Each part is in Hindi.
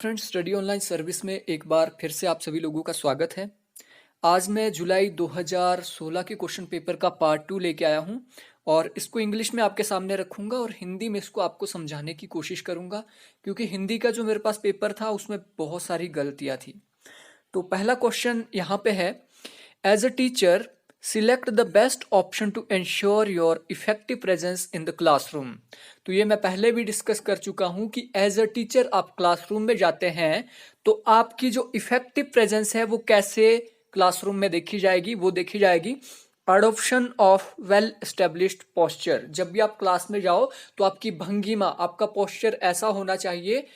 फ्रेंड्स, स्टडी ऑनलाइन सर्विस में एक बार फिर से आप सभी लोगों का स्वागत है। आज मैं जुलाई 2016 के क्वेश्चन पेपर का पार्ट 2 लेके आया हूं और इसको इंग्लिश में आपके सामने रखूंगा और हिंदी में इसको आपको समझाने की कोशिश करूंगा, क्योंकि हिंदी का जो मेरे पास पेपर था उसमें बहुत सारी गलतियां थी। तो पहला क्वेश्चन यहाँ पे है, as a teacher select the best option to ensure your effective presence in the classroom. तो ये मैं पहले भी डिस्कस कर चुका हूं कि एज अ टीचर आप क्लासरूम में जाते हैं तो आपकी जो इफेक्टिव प्रेजेंस है वो कैसे क्लासरूम में देखी जाएगी। वो देखी जाएगी adoption of well established posture. जब भी आप क्लास में जाओ तो आपकी भंगिमा, आपका पोस्चर ऐसा होना चाहिए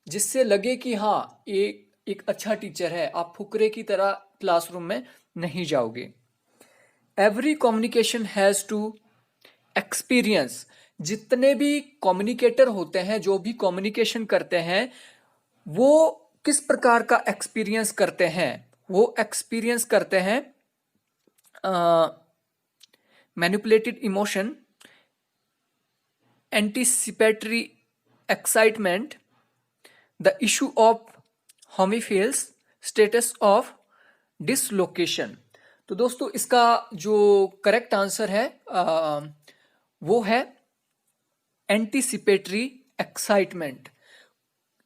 जिससे लगे कि हाँ, ये एक अच्छा टीचर है। आप फुकरे की तरह क्लासरूम में नहीं जाओगे। Every communication has to experience. जितने भी कम्युनिकेटर होते हैं, जो भी कम्युनिकेशन करते हैं, वो किस प्रकार का एक्सपीरियंस करते हैं? वो एक्सपीरियंस करते हैं manipulated emotion, anticipatory excitement, the issue of homophiles, status of dislocation. तो दोस्तों, इसका जो करेक्ट आंसर है वो है एंटीसिपेटरी एक्साइटमेंट।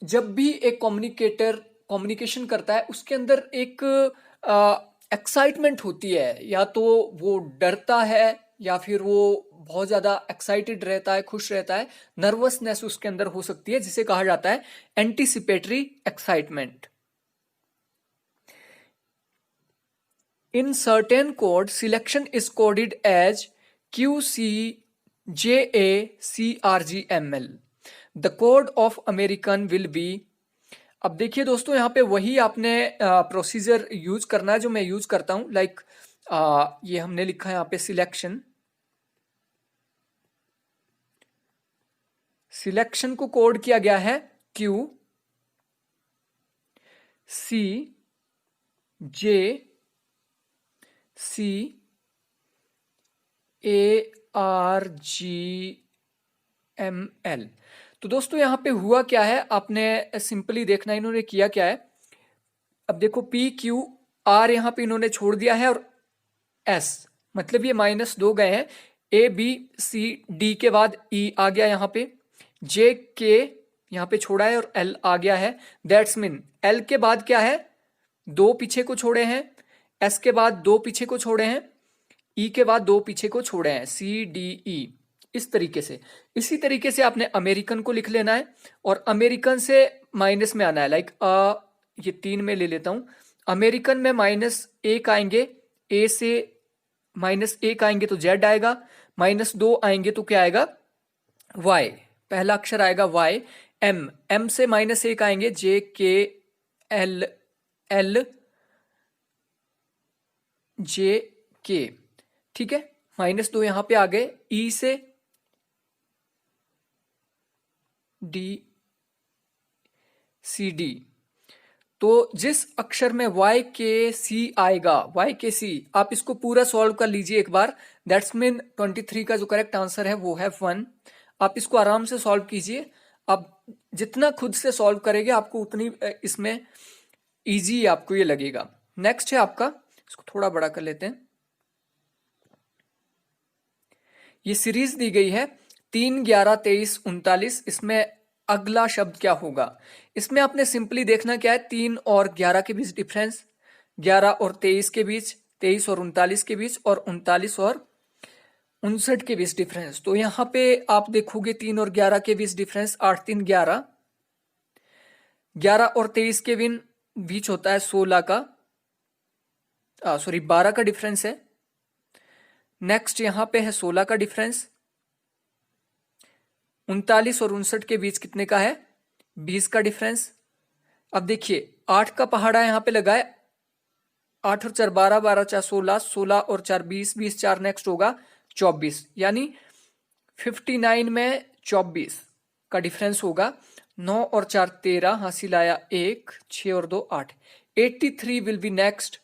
जब भी एक कम्युनिकेटर कम्युनिकेशन करता है उसके अंदर एक एक्साइटमेंट होती है, या तो वो डरता है या फिर वो बहुत ज्यादा एक्साइटेड रहता है, खुश रहता है। नर्वसनेस उसके अंदर हो सकती है, जिसे कहा जाता है anticipatory excitement. In certain code, selection is coded as QCJACRGML. The code of American will be। अब देखिए दोस्तों, यहाँ पे वही आपने प्रोसीजर यूज करना है जो मैं यूज करता हूँ। लाइक ये हमने लिखा है यहाँ पे सिलेक्शन को कोड किया गया है QCJACRGML। तो दोस्तों, यहाँ पे हुआ क्या है, आपने सिंपली देखना इन्होंने किया क्या है। अब देखो, PQR यहाँ पे इन्होंने छोड़ दिया है और S, मतलब ये -2 गए हैं। ABCD के बाद E आ गया यहाँ पे, JK यहाँ पे छोड़ा है और L आ गया है। दैट्स मीन L के बाद क्या है, 2 पीछे को छोड़े हैं। S के बाद 2 पीछे को छोड़े हैं। E के बाद 2 पीछे को छोड़े हैं, CDE। इस तरीके से, इसी तरीके से आपने अमेरिकन को लिख लेना है और अमेरिकन से माइनस में आना है। लाइक ये 3 में ले लेता हूं। अमेरिकन में -1 आएंगे, ए से -1 आएंगे तो Z आएगा, -2 आएंगे तो क्या आएगा, Y। पहला अक्षर आएगा Y। M से -1 आएंगे, JKL JK। ठीक है, -2 यहां पे आ गए। E से DCD। तो जिस अक्षर में YKC आएगा, YKC, आप इसको पूरा सॉल्व कर लीजिए एक बार। दैट्स मीन 23 का जो करेक्ट आंसर है वो है 1। आप इसको आराम से सॉल्व कीजिए। अब जितना खुद से सॉल्व करेंगे आपको उतनी इसमें इजी आपको ये लगेगा। नेक्स्ट है आपका, इसको थोड़ा बड़ा कर लेते हैं। ये सीरीज दी गई है 3, 11, 23, 39। इसमें अगला शब्द क्या होगा? इसमें आपने सिंपली देखना क्या है, 3 और 11 के बीच डिफरेंस, 11 और 23 के बीच, 23 और 39 के बीच, और 39 और 59 के बीच डिफरेंस। तो यहाँ पे आप देखोगे 3 और 11 के बीच डिफरेंस 8, 3, 11। 11 और 23 के बीच होता है 16 का, सॉरी 12 का डिफरेंस है। नेक्स्ट यहाँ पे है 16 का डिफरेंस। 39 और 59 के बीच कितने का है, 20 का डिफरेंस। अब देखिए 8 का पहाड़ा यहाँ पे लगा है, 8 और 4 12, 12 4 16, 16 और 4 20, 20 4 नेक्स्ट होगा 24, यानी 59 में 24 का डिफरेंस होगा। 9 और 4 13, हासिल आया 1, 6 और 2 8। 83 विल बी नेक्स्ट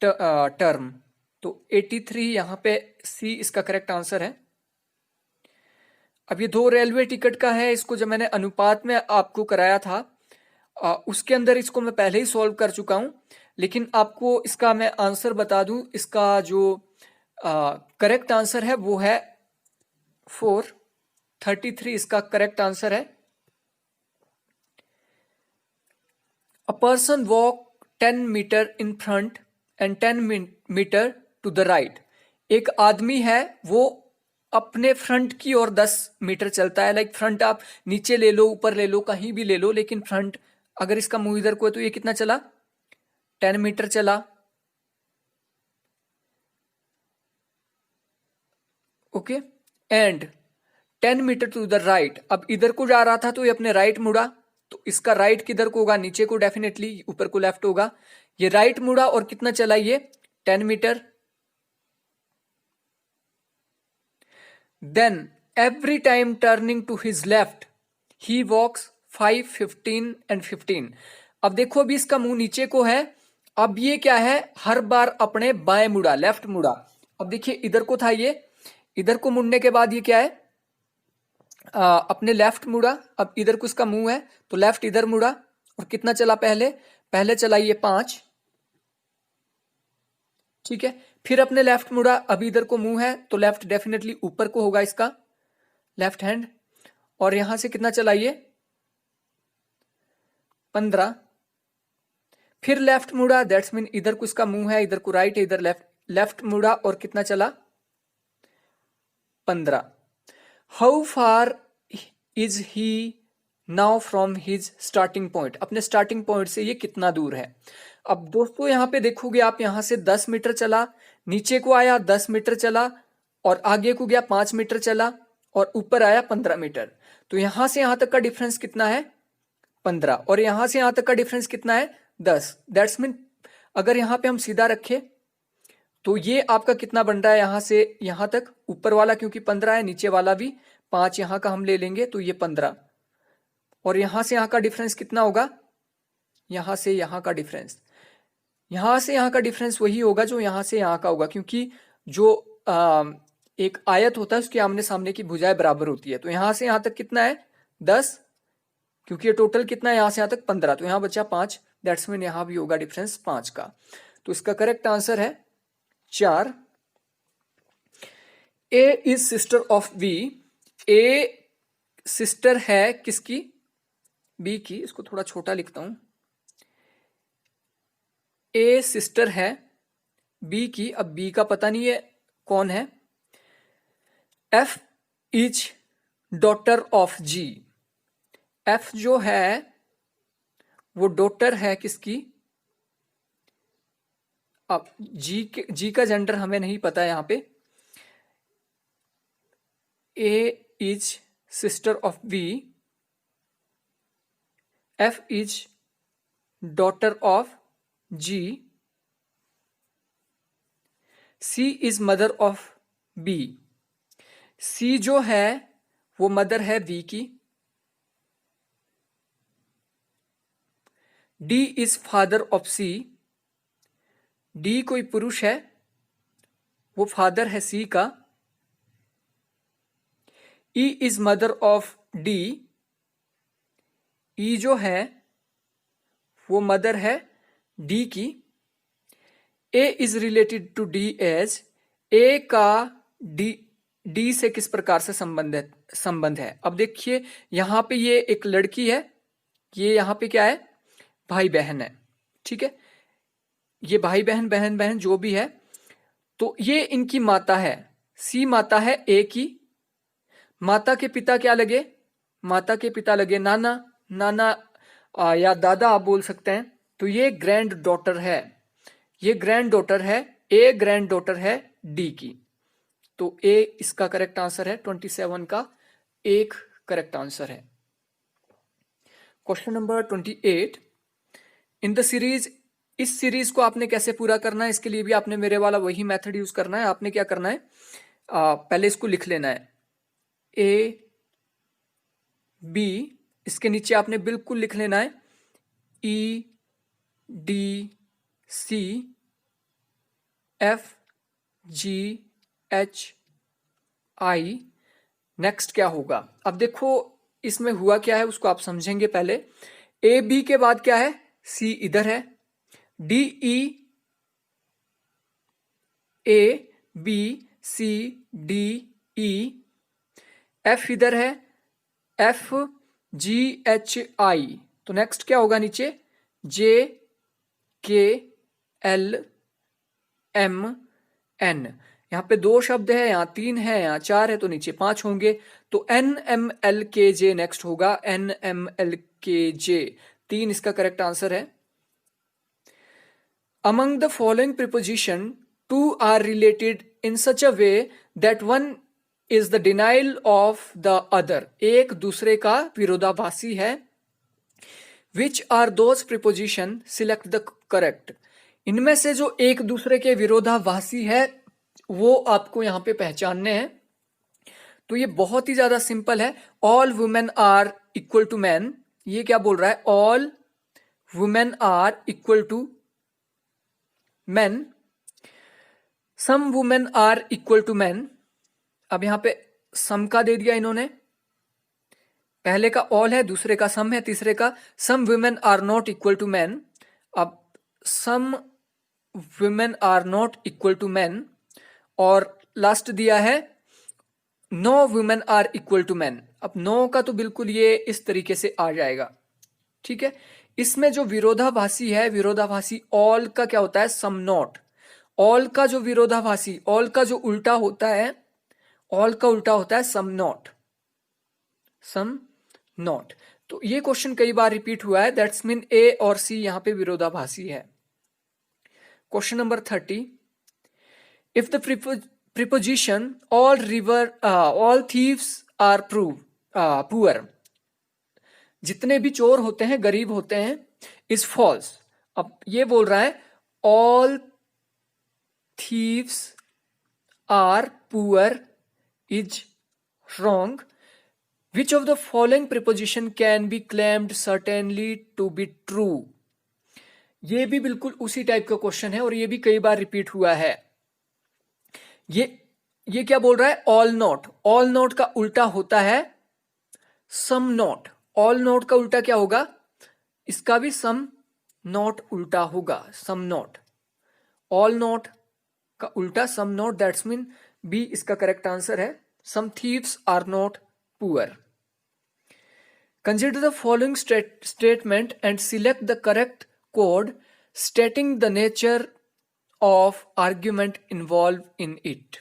टर्म। तो 83 यहाँ पे C इसका करेक्ट आंसर है। अब ये 2 रेलवे टिकट का है, इसको जब मैंने अनुपात में आपको कराया था उसके अंदर इसको मैं पहले ही सॉल्व कर चुका हूं, लेकिन आपको इसका मैं आंसर बता दूं। इसका जो करेक्ट आंसर है वो है 433, इसका करेक्ट आंसर है। A person walk 10 metre in front and 10 metre to the right. एक आदमी है वो अपने फ्रंट की ओर 10 मीटर चलता है। लाइक फ्रंट आप नीचे ले लो, ऊपर ले लो, कहीं भी ले लो, लेकिन फ्रंट अगर इसका मुंह इधर को है तो ये कितना चला, 10 मीटर चला। Okay, and 10 metre to the right. अब इधर को जा रहा था तो ये अपने राइट मुड़ा, तो इसका राइट किधर को होगा, नीचे को डेफिनेटली, ऊपर को लेफ्ट होगा। ये राइट मुड़ा और कितना चला ये, 10 metre. Then every time turning to his left he walks 5, 15 and 15। अब देखो अभी इसका मुंह नीचे को है, अब ये क्या है, हर बार अपने बाएं मुड़ा, लेफ्ट मुड़ा। अब देखिए इधर को था ये, इधर को मुड़ने के बाद ये क्या है, अपने लेफ्ट मुड़ा। अब इधर को इसका मुंह है तो लेफ्ट इधर मुड़ा, और कितना चला, पहले पहले चला ये 5, ठीक है। फिर अपने लेफ्ट मुड़ा, अब इधर को मुंह है तो लेफ्ट डेफिनेटली ऊपर को होगा इसका लेफ्ट हैंड, और यहां से कितना चला ये 15। फिर लेफ्ट मुड़ा, दैट्स मीन इधर को इसका मुंह है, इधर को राइट है, इधर लेफ्ट, लेफ्ट मुड़ा और कितना चला 15। How far is he now from his starting point. अपने स्टार्टिंग पॉइंट से ये कितना दूर है। अब दोस्तों यहां पे देखोगे आप, यहां से 10 मीटर चला, नीचे को आया 10 मीटर चला, और आगे को गया 5 मीटर चला, और ऊपर आया 15 मीटर। तो यहां से यहां तक का डिफरेंस कितना है, 15, और यहां से यहां तक का डिफरेंस कितना है, 10। दैट्स मीन अगर यहां पे हम सीधा रखे तो ये आपका कितना बन रहा है, यहां से यहां तक, ऊपर वाला क्योंकि 15 है, नीचे वाला भी 5 यहां का हम ले लेंगे तो ये 15, और यहां से यहां का डिफरेंस कितना होगा, यहां से यहां का डिफरेंस, यहां से यहां का डिफरेंस वही होगा जो यहां से यहां का होगा, क्योंकि जो एक आयत होता है उसके आमने सामने की भुजाएं बराबर होती है। तो यहां से यहां तक कितना है 10, क्योंकि ये टोटल कितना है यहां से यहां तक 15, तो यहां बचा 5, दैट्स मीन यहां भी होगा डिफरेंस 5 का। तो इसका करेक्ट आंसर है 4। A is sister of B. A sister है किसकी, बी की। इसको थोड़ा छोटा लिखता हूं, ए सिस्टर है बी की। अब बी का पता नहीं है कौन है। F is daughter of G. F जो है वो डॉटर है किसकी, अब जी का जेंडर हमें नहीं पता है यहां पे। A is sister of B, F is daughter of G, C is mother of B. C जो है वो मदर है बी की। D is father of C. D कोई पुरुष है, वो फादर है सी का। E is mother of D. E जो है वो मदर है डी की। A is related to D as. A का डी से किस प्रकार से संबंध है। अब देखिए यहां पे ये एक लड़की है, ये यहां पे क्या है, भाई बहन है, ठीक है। ये भाई बहन, बहन बहन जो भी है, तो ये इनकी माता है, सी माता है ए की। माता के पिता क्या लगे, माता के पिता लगे नाना, नाना या दादा आप बोल सकते हैं। तो ये ग्रैंड डॉटर है, ये ग्रैंड डॉटर है, ए ग्रैंड डॉटर है डी की। तो ए इसका करेक्ट आंसर है, 27 का एक करेक्ट आंसर है। Question number 28, in the series. इस सीरीज को आपने कैसे पूरा करना है, इसके लिए भी आपने मेरे वाला वही मेथड यूज करना है। आपने क्या करना है, पहले इसको लिख लेना है ए बी, इसके नीचे आपने बिल्कुल लिख लेना है E D C F G H I next क्या होगा? अब देखो इसमें हुआ क्या है उसको आप समझेंगे पहले। ए बी के बाद क्या है? सी इधर है, D E A B C D E, F इधर है, एफ जी एच आई। तो नेक्स्ट क्या होगा नीचे? जे के एल एम एन। यहाँ पे 2 शब्द है, यहाँ 3 है, यहाँ 4 है, तो नीचे 5 होंगे। तो एन एम एल के जे नेक्स्ट होगा, एन एम एल के जे। 3 इसका करेक्ट आंसर है। Among the following preposition, two are related in such a way that one is the denial of the other. एक दूसरे का विरोधाभासी है। Which are those preposition? Select the correct. इनमें से जो एक दूसरे के विरोधाभासी है वो आपको यहाँ पे पहचानने हैं। तो ये बहुत ही ज्यादा सिंपल है। All women are equal to men, ये क्या बोल रहा है? All women are equal to men, some women are equal to men। अब यहां पे सम का दे दिया इन्होंने, पहले का ऑल है, दूसरे का सम है, तीसरे का some women are not equal to men। अब some women are not equal to men, और लास्ट दिया है no women are equal to men। अब no का तो बिल्कुल ये इस तरीके से आ जाएगा, ठीक है। इसमें जो विरोधाभासी है, विरोधाभासी ऑल का क्या होता है? Some not. ऑल का जो विरोधाभासी, ऑल का जो उल्टा होता है, ऑल का उल्टा होता है सम नॉट, सम नॉट। तो ये क्वेश्चन कई बार रिपीट हुआ है, दैट्स मीन ए और सी यहां पे विरोधाभासी है। Question number 30, if the preposition all thieves are poor, जितने भी चोर होते हैं गरीब होते हैं, इज फॉल्स। अब ये बोल रहा है all thieves are poor is wrong, which of the following preposition can be claimed certainly to be true. ये भी बिल्कुल उसी टाइप का क्वेश्चन है और ये भी कई बार रिपीट हुआ है। ये क्या बोल रहा है? All not. ऑल नॉट का उल्टा होता है सम नॉट। ऑल नॉट का उल्टा क्या होगा? इसका भी सम नॉट उल्टा होगा, सम नॉट। ऑल नॉट का उल्टा some not, that's mean B इसका करेक्ट आंसर है। Some thieves are not poor. Consider the following statement and select the correct code stating the nature of argument involve in it.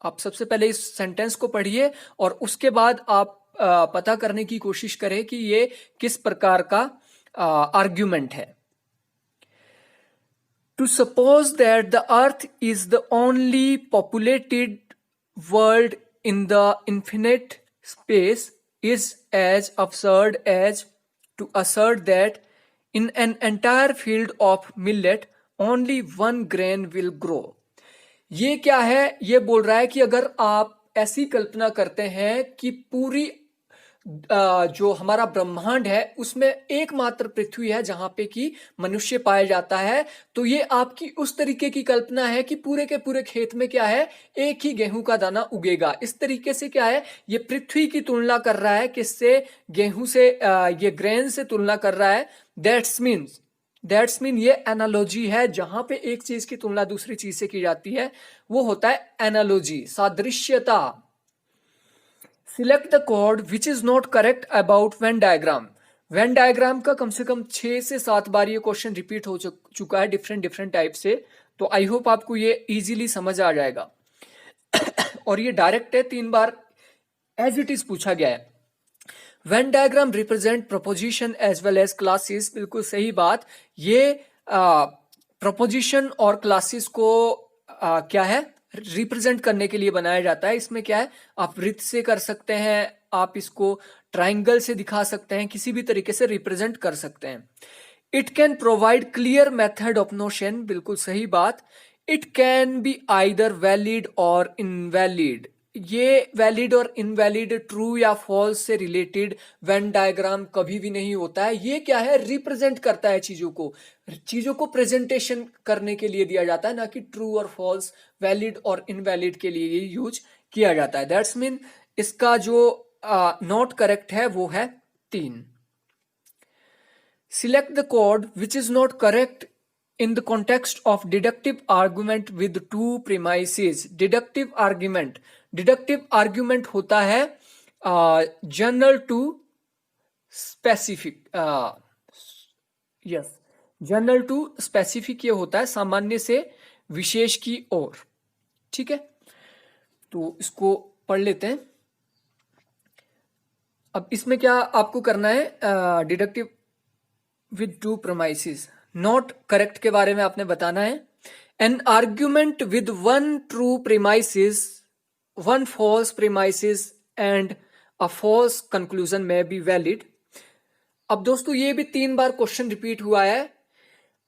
आप सबसे पहले इस सेंटेंस को पढ़िए और उसके बाद आप पता करने की कोशिश करें कि ये किस प्रकार का आर्ग्यूमेंट है। To suppose that the earth is the only populated world in the infinite space is as absurd as to assert that in an entire field of millet only 1 grain will grow. ये क्या है? ये बोल रहा है कि अगर आप ऐसी कल्पना करते हैं कि पूरी जो हमारा ब्रह्मांड है उसमें एकमात्र पृथ्वी है जहां पे कि मनुष्य पाया जाता है, तो ये आपकी उस तरीके की कल्पना है कि पूरे के पूरे खेत में क्या है? एक ही गेहूं का दाना उगेगा। इस तरीके से क्या है? ये पृथ्वी की तुलना कर रहा है, किससे? गेहूं से। ये ग्रेन से तुलना कर रहा है। दैट्स मीन ये एनालॉजी है। जहां पे एक चीज की तुलना दूसरी चीज से की जाती है वो होता है एनालॉजी, सादृश्यता। Select the code which is not correct about Venn diagram. Venn diagram का कम से कम 6 से 7 बार ये क्वेश्चन रिपीट हो चुका है डिफरेंट टाइप से। तो आई होप आपको ये इजीली समझ आ जाएगा। और ये डायरेक्ट है, 3 बार एज इट इज पूछा गया है। Venn diagram represent proposition as well as classes. बिल्कुल सही बात। ये प्रपोजिशन और क्लासेस को क्या है? रिप्रेजेंट करने के लिए बनाया जाता है। इसमें क्या है? आप वृत्त से कर सकते हैं, आप इसको ट्राइंगल से दिखा सकते हैं, किसी भी तरीके से रिप्रेजेंट कर सकते हैं। It can provide clear method of notion. बिल्कुल सही बात। It can be either valid और इनवैलिड। ये वैलिड और इनवैलिड, ट्रू या फॉल्स से रिलेटेड वेन डायग्राम कभी भी नहीं होता है। ये क्या है? रिप्रेजेंट करता है चीजों को प्रेजेंटेशन करने के लिए दिया जाता है, ना कि ट्रू और फॉल्स, वैलिड और इनवैलिड के लिए ये यूज किया जाता है। दैट्स मीन इसका जो नॉट करेक्ट है वो है 3। Select the code which is not correct in the context of deductive argument with two premises. deductive argument होता है general to specific, yes, general to specific ये होता है सामान्य से विशेष की ओर। ठीक है, तो इसको पढ़ लेते हैं। अब इसमें क्या आपको करना है, deductive with two premises, not correct के बारे में आपने बताना है। An argument with one true premises, one false premises and a false conclusion may be valid. अब दोस्तों ये भी 3 बार क्वेश्चन रिपीट हुआ है।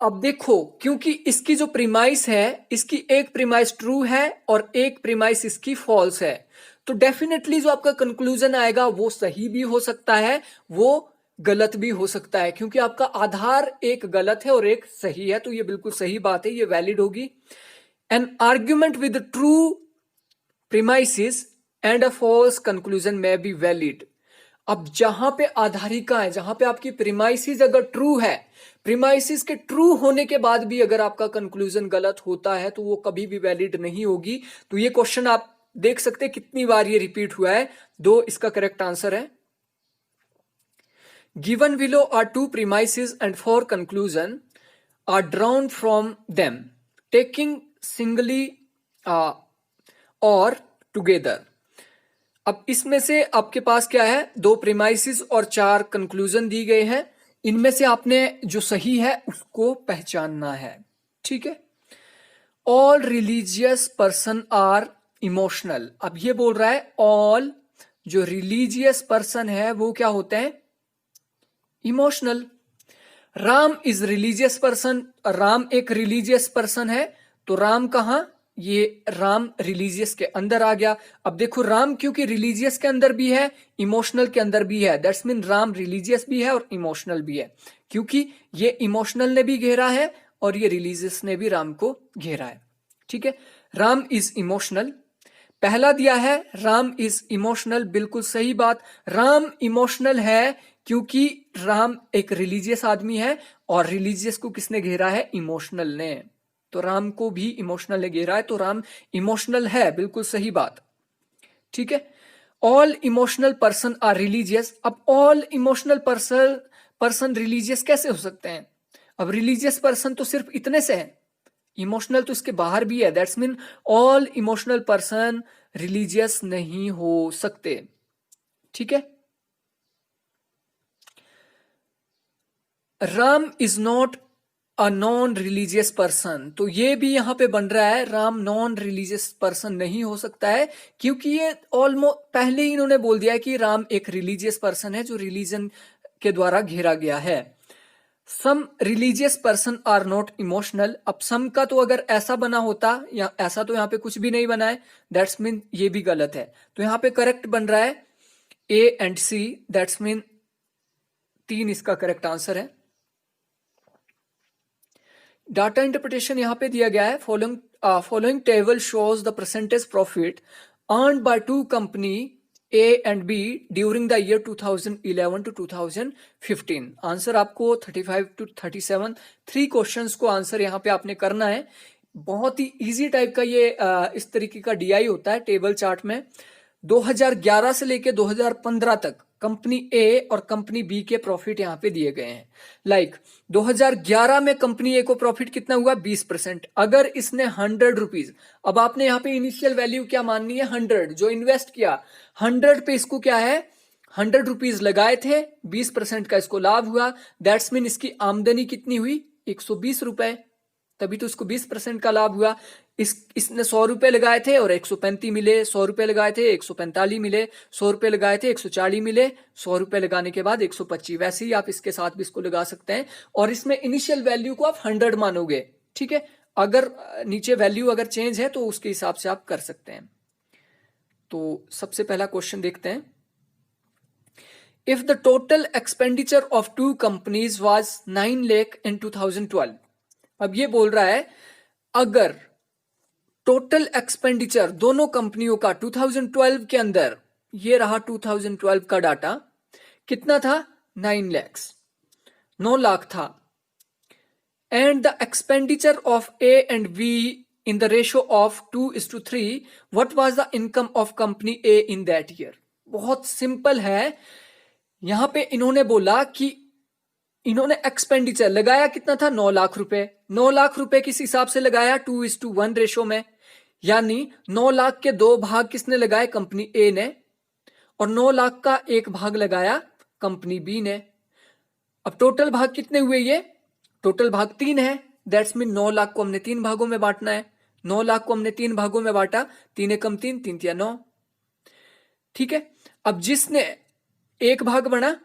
अब देखो, क्योंकि इसकी जो प्रीमाइस है, इसकी एक प्रीमाइस ट्रू है और एक प्रीमाइस इसकी फॉल्स है, तो डेफिनेटली जो आपका कंक्लूजन आएगा वो सही भी हो सकता है, वो गलत भी हो सकता है, क्योंकि आपका आधार एक गलत है और एक सही है, तो ये बिल्कुल सही बात है, ये वैलिड होगी। An argument with true premises and a false conclusion may be valid. अब जहां पे आधारिका है, जहां पे आपकी प्रीमाइसिस अगर ट्रू है, प्रीमाइसिस के ट्रू होने के बाद भी अगर आपका कंक्लूजन गलत होता है तो वो कभी भी वैलिड नहीं होगी। तो ये क्वेश्चन आप देख सकते हैं कितनी बार ये रिपीट हुआ है। 2 इसका करेक्ट आंसर है। Given below are 2 premises and 4 conclusion are drawn from them, taking singly or together. अब इसमें से आपके पास क्या है, 2 प्रीमाइसिस और 4 कंक्लूजन दी गए हैं। इनमें से आपने जो सही है उसको पहचानना है। ठीक है, all religious person are emotional. अब ये बोल रहा है ऑल जो रिलीजियस पर्सन है वो क्या होते हैं, emotional. Ram is religious person, Ram एक रिलीजियस पर्सन है, तो राम कहां, ये राम रिलीजियस के अंदर आ गया। अब देखो, राम क्योंकि रिलीजियस के अंदर भी है, इमोशनल के अंदर भी है, दैट्स मीन राम रिलीजियस भी है और इमोशनल भी है, क्योंकि ये इमोशनल ने भी घेरा है और ये रिलीजियस ने भी राम को घेरा है। ठीक है, राम इज इमोशनल, पहला दिया है राम इज इमोशनल, बिल्कुल सही बात। राम इमोशनल है क्योंकि राम एक रिलीजियस आदमी है और रिलीजियस को किसने घेरा है, इमोशनल ने, तो राम को भी इमोशनल ने घेरा है, तो राम इमोशनल है, बिल्कुल सही बात। ठीक है, all emotional person are religious. अब ऑल इमोशनल पर्सन रिलीजियस कैसे हो सकते हैं? अब रिलीजियस पर्सन तो सिर्फ इतने से है, इमोशनल तो इसके बाहर भी है, that's mean all emotional person religious नहीं हो सकते। ठीक है, Ram is not a non religious person, तो ये भी यहां पे बन रहा है, राम नॉन रिलीजियस पर्सन नहीं हो सकता है, क्योंकि ये ऑलमोस्ट पहले ही इन्होंने बोल दिया है कि राम एक रिलीजियस पर्सन है जो रिलीजन के द्वारा घेरा गया है। Some religious person are not emotional. अब सम का तो अगर ऐसा बना होता, या ऐसा तो यहाँ पे कुछ भी नहीं बना है, दैट्स मीन ये भी गलत है, तो यहाँ पे करेक्ट बन रहा है A and C, that's mean 3 इसका करेक्ट आंसर है। डाटा इंटरप्रिटेशन यहां पे दिया गया है, following table shows the percentage profit earned by 2 company A and B during the year 2011 to 2015। Answer आपको 35 टू 37 3 क्वेश्चंस को आंसर यहाँ पे आपने करना है। बहुत ही इजी टाइप का ये इस तरीके का DI होता है टेबल चार्ट में। 2011 से लेके 2015 तक कंपनी ए और कंपनी बी के प्रॉफिट यहाँ पे दिए गए हैं। लाइक 2011 में कंपनी ए को प्रॉफिट कितना हुआ, 20%। अगर इसने 100 रुपीज, अब आपने यहाँ पे इनिशियल वैल्यू क्या माननी है, 100 जो इन्वेस्ट किया, 100 पे इसको क्या है, 100 रुपीज लगाए थे, 20% का इसको लाभ हुआ, दैट्स मीन इसकी आमदनी कितनी हुई, 120 रुपए, तभी तो इसको 20% का लाभ हुआ। इसने 100 रुपए लगाए थे और 135 मिले, 100 रुपए लगाए थे 145 मिले, 100 रुपए लगाए थे 140 मिले, 100 रुपए लगाने के बाद 125। वैसे ही आप इसके साथ भी इसको लगा सकते हैं और इसमें इनिशियल वैल्यू को आप 100 मानोगे। ठीक है, अगर नीचे वैल्यू अगर चेंज है तो उसके हिसाब से आप कर सकते हैं। तो सबसे पहला क्वेश्चन देखते हैं। If the total expenditure of 2 companies was 9 lakh in 2012। अब ये बोल रहा है अगर टोटल एक्सपेंडिचर दोनों कंपनियों का 2012 के अंदर ये रहा 2012 का डाटा। कितना था? 9 लाख, 9 लाख था। And the expenditure of A and B in the ratio of 2:3, what was the income of company A in that year? बहुत सिंपल है। यहां पे इन्होंने बोला कि इन्होंने एक्सपेंडिचर लगाया कितना था? 9 लाख रुपए। 9 लाख रुपए किस हिसाब से लगाया? 2:1 रेशो में। यानी 9 लाख के 2 भाग किसने लगाए? कंपनी ए ने। और 9 लाख का 1 भाग लगाया कंपनी बी ने। अब टोटल भाग कितने हुए? ये टोटल भाग 3 है। दैट्स मीन 9 लाख को हमने 3 भागों में बांटना है। 9 लाख को हमने 3 भागों में बांटा। 3 एकम 3, 3 तिया 9। ठीक है। अब जिसने 1 भाग बना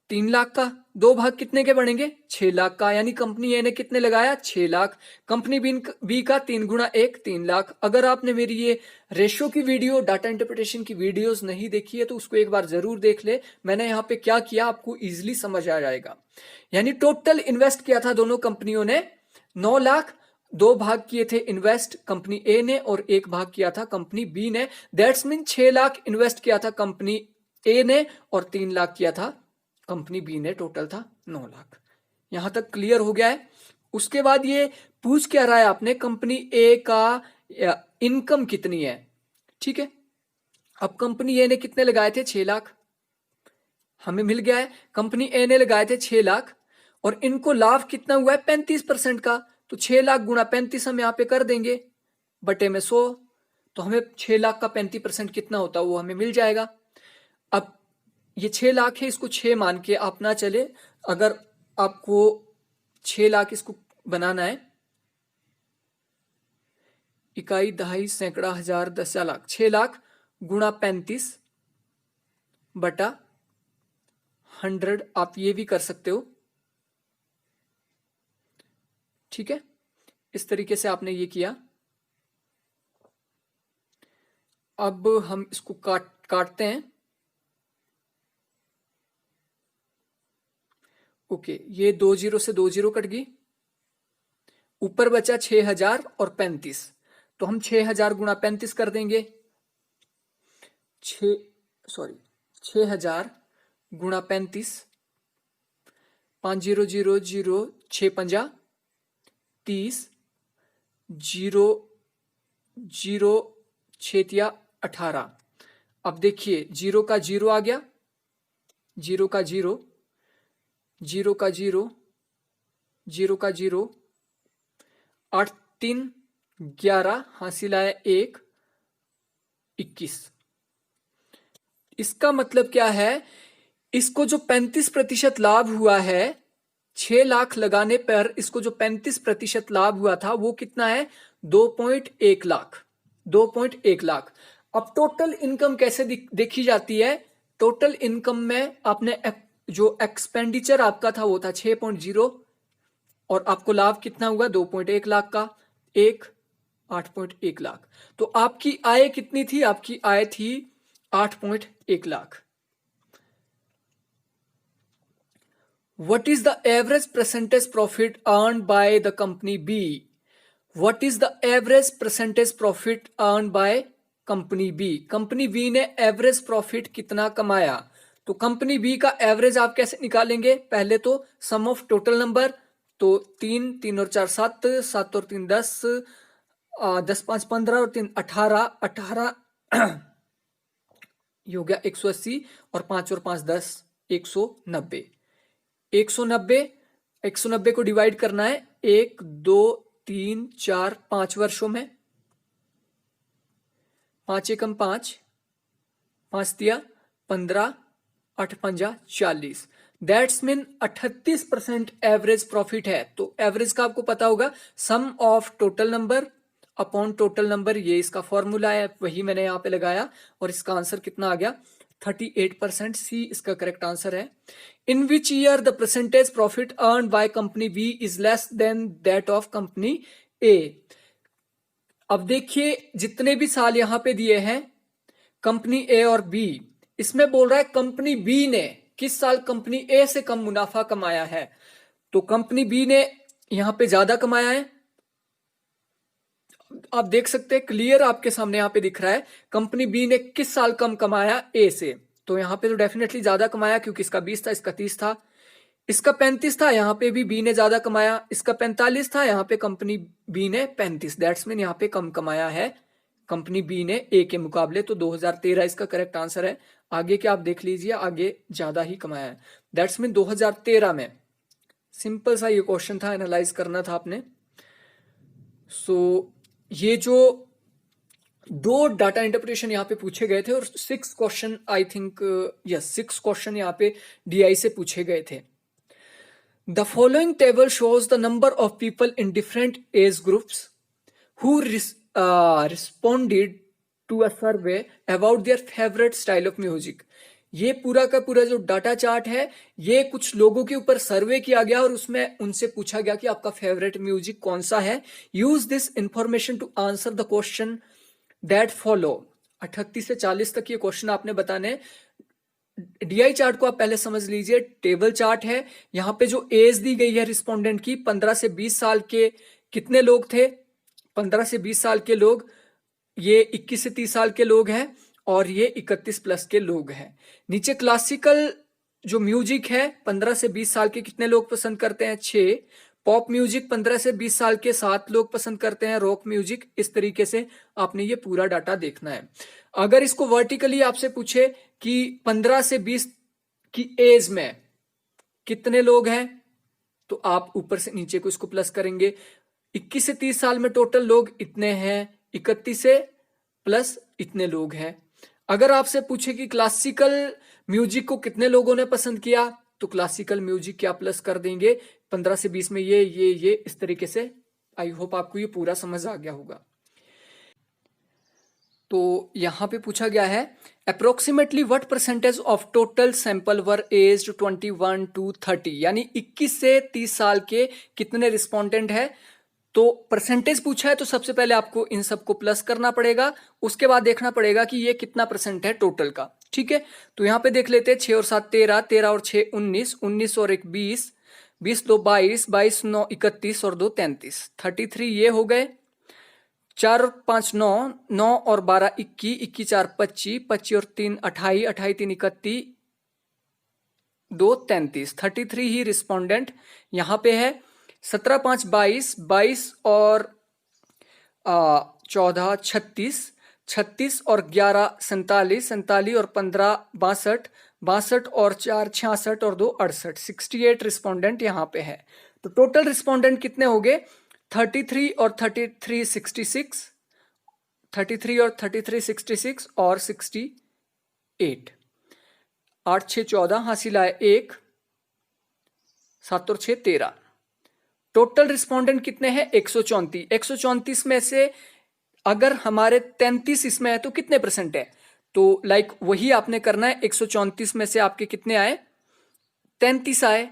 3 लाख का, 2 भाग कितने के बनेंगे? 6 लाख का। यानी कंपनी ए ने कितने लगाया? 6 लाख। कंपनी बी का 3 गुणा 1, 3 लाख। अगर आपने मेरी ये रेशियो की वीडियो, डाटा इंटरप्रिटेशन की वीडियोस नहीं देखी है तो उसको एक बार जरूर देख ले। मैंने यहाँ पे क्या किया आपको इजिली समझ आ जाएगा। यानी टोटल इन्वेस्ट किया था दोनों कंपनियों ने 9 लाख। 2 भाग किए थे इन्वेस्ट कंपनी ए ने और 1 भाग किया था कंपनी बी ने। दैट्स मीन 6 लाख इन्वेस्ट किया था कंपनी ए ने और 3 लाख किया था कंपनी बी ने। टोटल था 9 लाख। यहां तक क्लियर हो गया है। उसके बाद ये पूछ क्या रहा है आपने? कंपनी ए का इनकम कितनी है। ठीक है। अब कंपनी ए ने कितने लगाए थे? 6 लाख। हमें मिल गया है कंपनी ए ने लगाए थे 6 लाख और इनको लाभ कितना हुआ है? 35% का। तो 6 लाख गुणा 35 हम यहां पे कर देंगे बटे में 100। तो हमें 6 लाख का 35% कितना होता है वो हमें मिल जाएगा। अब ये 6 लाख है, इसको 6 मान के आप ना चले। अगर आपको 6 लाख इसको बनाना है, इकाई, दहाई, सैकड़ा, हजार, दस, लाख। 6 लाख गुणा 35 बटा 100 आप ये भी कर सकते हो। ठीक है। इस तरीके से आपने ये किया। अब हम इसको काटते हैं। ओके, ये 2 जीरो से 2 जीरो कट गई। ऊपर बचा 6000 और 35। तो हम 6000 गुणा 35 कर देंगे। 6000 गुणा 35, 5000, 6 पंजा 30, 0 0 6 18। अब देखिए 0 का 0 आ गया, 0 का 0, 0 का 0, 0 का 0, 8 3 11, हासिल आया 1 21। इसका मतलब क्या है? इसको जो 35% लाभ हुआ है 6 लाख लगाने पर, इसको जो 35% लाभ हुआ था वो कितना है? 2.1 लाख। 2.1 लाख। अब टोटल इनकम कैसे देखी जाती है? टोटल इनकम में आपने जो एक्सपेंडिचर आपका था वो था 6.0 और आपको लाभ कितना हुआ? 2.1 लाख का। 8.1 लाख। तो आपकी आय कितनी थी? आपकी आय थी 8.1 lakh. What is the average percentage profit earned by the company B? What is the average percentage profit earned by company B? Company B ने एवरेज प्रॉफिट कितना कमाया? तो कंपनी B का एवरेज आप कैसे निकालेंगे? पहले तो सम ऑफ टोटल नंबर, तो 3 3 और 4 7, 7 और 3 10, 10 5 15 और 3 18, 18 ये हो गया 180 और 5 और 5 10, 190। 190 को डिवाइड करना है 1 2 3 4 5 वर्षों में। 5 एकम 5, 5 तिया 15, 8 पंजा 40। दैट्स मीन 38% एवरेज प्रॉफिट है। तो एवरेज का आपको पता होगा, sum of total number upon total number, ये इसका फॉर्मूला है, वही मैंने यहां पे लगाया और इसका आंसर कितना आ गया? 38%। सी इसका करेक्ट आंसर है। In which year the percentage profit earn by company B is less than that of company A. अब देखिए जितने भी साल यहां पे दिए हैं कंपनी ए और बी, इसमें बोल रहा है कंपनी बी ने किस साल कंपनी ए से कम मुनाफा कमाया है। तो कंपनी बी ने यहां पे ज्यादा कमाया है। आप देख सकते हैं क्लियर आपके सामने यहाँ पे दिख रहा है कंपनी बी ने किस साल कम कमाया ए से। तो यहाँ पे तो डेफिनेटली ज्यादा कमाया क्योंकि इसका 20 था, इसका 30 था, इसका 35 था, यहाँ पे भी बी ने ज्यादा कमाया, इसका 45 था, यहाँ पे कंपनी बी ने 35, दैट्स मीन यहाँ पे कम कमाया है कंपनी बी ने ए के मुकाबले। तो 2013 इसका करेक्ट आंसर है। आगे क्या आप देख लीजिए, आगे ज्यादा ही कमाया है, दैट्स मीन 2013 में। सिंपल सा ये क्वेश्चन था, एनालाइज करना था आपने। सो ये जो दो डाटा इंटरप्रिटेशन यहाँ पे पूछे गए थे और 6 question I think, yes 6 question यहाँ पे डीआई से पूछे गए थे। The following table shows the number of people in different age groups who responded to a survey about their favorite style of music. ये पूरा का पूरा जो डाटा चार्ट है, ये कुछ लोगों के ऊपर सर्वे किया गया और उसमें उनसे पूछा गया कि आपका फेवरेट म्यूजिक कौन सा है। Use this information to answer the question that follow. 38 से 40 तक ये क्वेश्चन आपने बताने। डीआई चार्ट को आप पहले समझ लीजिए, टेबल चार्ट है। यहाँ पे जो एज दी गई है रिस्पोंडेंट की, 15 से 20 साल के कितने लोग थे, 15 से 20 साल के लोग, ये 21 से 30 साल के लोग हैं और ये 31 प्लस के लोग हैं। नीचे क्लासिकल जो म्यूजिक है 15 से 20 साल के कितने लोग पसंद करते हैं, 6। पॉप म्यूजिक 15 से 20 साल के 7 लोग पसंद करते हैं। रॉक म्यूजिक, इस तरीके से आपने ये पूरा डाटा देखना है। अगर इसको वर्टिकली आपसे पूछे कि 15 से 20 की एज में कितने लोग हैं, तो आप ऊपर से नीचे को इसको प्लस करेंगे। 21 से 30 साल में टोटल लोग इतने हैं, 31 से प्लस इतने लोग हैं। अगर आपसे पूछे कि क्लासिकल म्यूजिक को कितने लोगों ने पसंद किया, तो क्लासिकल म्यूजिक क्या प्लस कर देंगे 15 से 20 में, ये इस तरीके से। आई होप आपको ये पूरा समझ आ गया होगा। तो यहां पे पूछा गया है approximately what percentage of total sample were aged 21 to 30, यानी 21 से 30 साल के कितने रिस्पोंडेंट है। तो परसेंटेज पूछा है तो सबसे पहले आपको इन सबको प्लस करना पड़ेगा, उसके बाद देखना पड़ेगा कि ये कितना परसेंट है टोटल का। ठीक है, तो यहाँ पे देख लेते हैं 6 और 7 13, 13 और 6 19, 19 और 1 20, 20 2 22, 22 9 31 और 2 33, 33 ये हो गए। 4 और 5 9, 9 और 12 21, 21 4 25, 25 और 3 28, 28 3 31, 2 33, 33 ही रिस्पोंडेंट यहाँ पे है। 17 5 22, 22 और 14 36, 36 और 11 47, 47 और 15 62, 62 और 4 66 और 2 68, 68 रिस्पोंडेंट यहाँ पे है। तो टोटल रिस्पोंडेंट कितने हो गए, 33 और 33 66, 33 और 33 66 और 68। 8 6 14 हासिल आए 1, 7 और 6 13। टोटल रिस्पोंडेंट कितने हैं, 134। 134 में से अगर हमारे 33 इसमें है तो कितने परसेंट है, तो लाइक वही आपने करना है। 134 में से आपके कितने आए, 33 आए,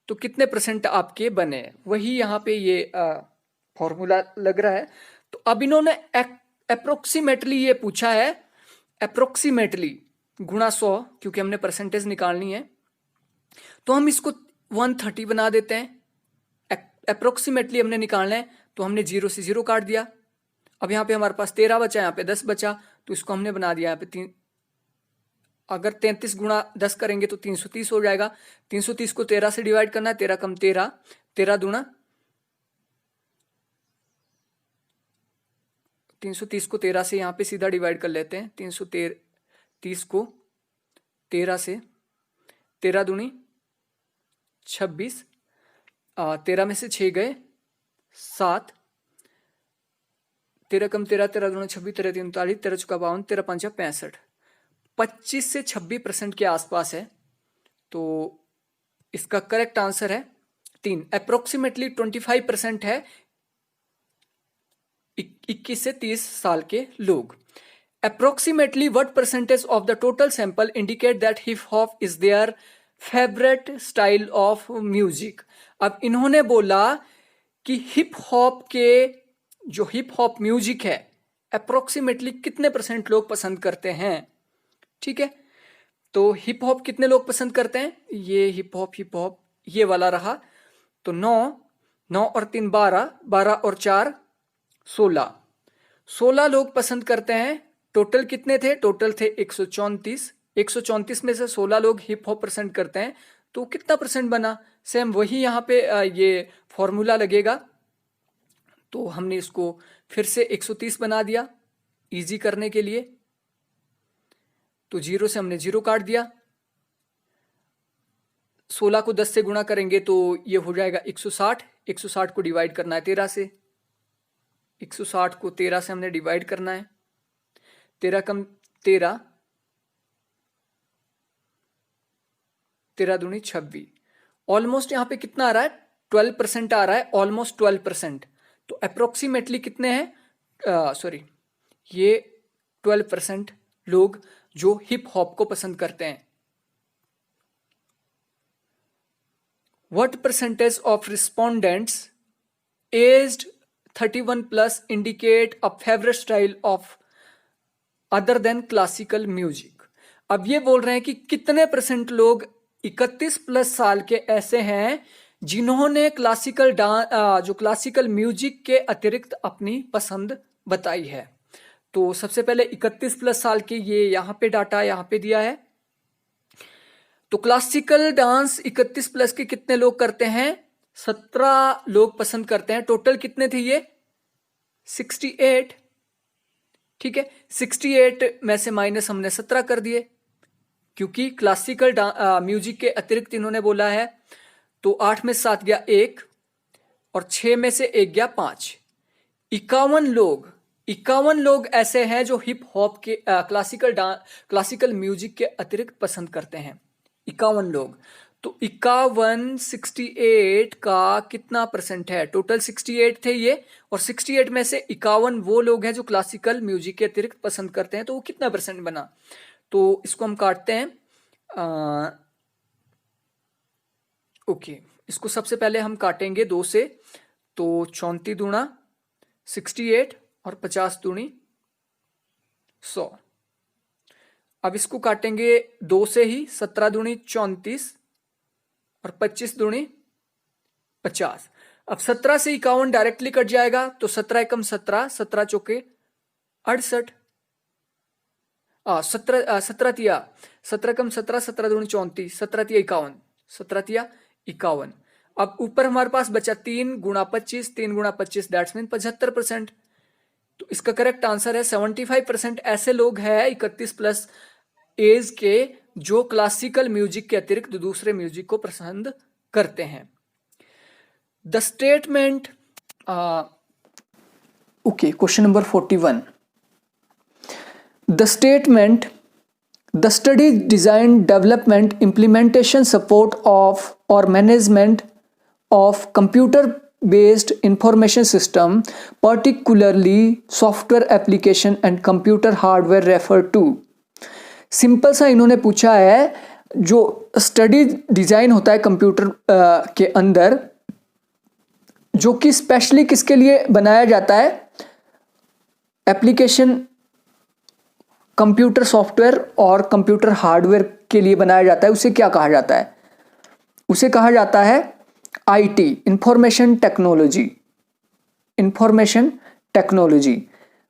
तो कितने परसेंट आपके बने, वही यहाँ पे ये फॉर्मूला लग रहा है। तो अब इन्होंने अप्रोक्सीमेटली ये पूछा है, अप्रोक्सीमेटली गुणा 100, क्योंकि हमने परसेंटेज निकालनी है, तो हम इसको 130 बना देते हैं। अप्रोक्सीमेटली हमने निकालना है तो हमने 0 से 0 काट दिया। अब यहाँ पे हमारे पास 13 बचा, यहाँ पे 10 बचा, तो इसको हमने बना दिया यहाँ पे 3। अगर 33 गुणा 10 करेंगे तो 330 हो जाएगा। 330 को 13 से डिवाइड करना है, 13 कम 13, 13 दूना 330 को 13 से यहाँ पे सीधा डिवाइड कर लेते हैं। 330 को 13 से, 13 दूनी 26, 13 में से 6 गए 7, 13 कम 13, 13 दूना 26, 13 3 39, 13 चौका 52, 13 5 65, 25 से 26% के आसपास है। तो इसका करेक्ट आंसर है 3। अप्रोक्सीमेटली 25% है 21 से 30 साल के लोग। Approximately what percentage of the total sample indicate that hip hop is their favourite style of music. अब इन्होंने बोला कि हिप हॉप के जो हिप हॉप म्यूजिक है अप्रोक्सीमेटली कितने परसेंट लोग पसंद करते हैं। ठीक है, तो हिप हॉप कितने लोग पसंद करते हैं, ये हिप हॉप ये वाला रहा। तो 9 9 और 3 12, 12 और 4 16, 16 लोग पसंद करते हैं। टोटल कितने थे? टोटल थे 134। 134 में से 16 लोग हिप हॉप पसंद करते हैं, तो कितना परसेंट बना? सेम वही यहाँ पे ये फॉर्मूला लगेगा। तो हमने इसको फिर से 130 बना दिया इजी करने के लिए। तो 0 से हमने 0 काट दिया। 16 को 10 से गुणा करेंगे तो ये हो जाएगा 160। 160 को डिवाइड करना है 13 से। 160 को 13 से हमने डिवाइड करना है। 13 कम 13, 13 दूनी 26। ऑलमोस्ट यहाँ पे कितना आ रहा है? 12% आ रहा है, ऑलमोस्ट 12%। तो अप्रोक्सीमेटली कितने हैं? सॉरी, ये 12% लोग जो हिप हॉप को पसंद करते हैं। What percentage of respondents aged 31 plus indicate a favorite style of other than classical music? अब ये बोल रहे हैं कि कितने परसेंट लोग 31 प्लस साल के ऐसे हैं जिन्होंने जो क्लासिकल म्यूजिक के अतिरिक्त अपनी पसंद बताई है। तो सबसे पहले 31 प्लस साल के, ये यहाँ पे डाटा यहाँ पे दिया है। तो क्लासिकल डांस 31 प्लस के कितने लोग करते हैं? 17 लोग पसंद करते हैं। टोटल कितने थे ये? 68। ठीक है, 68 में से माइनस हमने 17 कर दिए, क्योंकि क्लासिकल म्यूजिक के अतिरिक्त इन्होंने बोला है। तो 8 में 7 गया 1 और 6 में से 1 गया 5। 51 लोग ऐसे हैं जो हिप हॉप के क्लासिकल म्यूजिक के अतिरिक्त पसंद करते हैं। 51 लोग। तो 51 68 का कितना परसेंट है? टोटल 68 थे ये, और 68 में से 51 वो लोग हैं जो क्लासिकल म्यूजिक के अतिरिक्त पसंद करते हैं। तो वो कितना परसेंट बना? तो इसको हम काटते हैं। ओके, इसको सबसे पहले हम काटेंगे 2 से। तो 34 दूना 68 और 50 दूनी 100। अब इसको काटेंगे 2 से ही। 17 दूनी 34 और 25 दूनी 50। अब 17 से 51 डायरेक्टली कट जाएगा, तो 17 एकम 17, 17 चौके 68। 17 तिया 17 कम 17, 17 दूनी 34, 17 तिया 51, 17 तिया 51। अब ऊपर हमारे पास बचा 3 गुणा 25, 3 गुणा 25 दैट्स मीन 75%। तो इसका करेक्ट आंसर है 75% ऐसे लोग हैं 31 प्लस एज के जो क्लासिकल म्यूजिक के अतिरिक्त दूसरे म्यूजिक को पसंद करते हैं। The statement okay, question number 41। The statement the study design development implementation support of और management of computer-based information system, particularly software application and computer hardware refer to। Simple सा इन्होंने पूछा है, जो स्टडी डिजाइन होता है कंप्यूटर के अंदर, जो कि स्पेशली किसके लिए बनाया जाता है? एप्लीकेशन, कंप्यूटर सॉफ्टवेयर और कंप्यूटर हार्डवेयर के लिए बनाया जाता है। उसे क्या कहा जाता है? उसे कहा जाता है IT, इंफॉर्मेशन टेक्नोलॉजी।